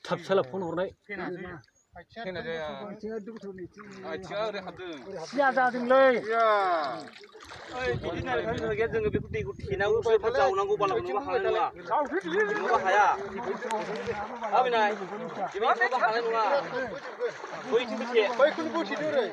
थाबसाला phone हरनाय सिया जादोंलै जोङो बेखौ दैखौ थेनांगौ जावनांगौ बालाखौ हानाय नङा नङाबा हाया आबिनाय बेबायदिबा हानाय नङा बैथिंबो थे बैखौनो बोथेदो रै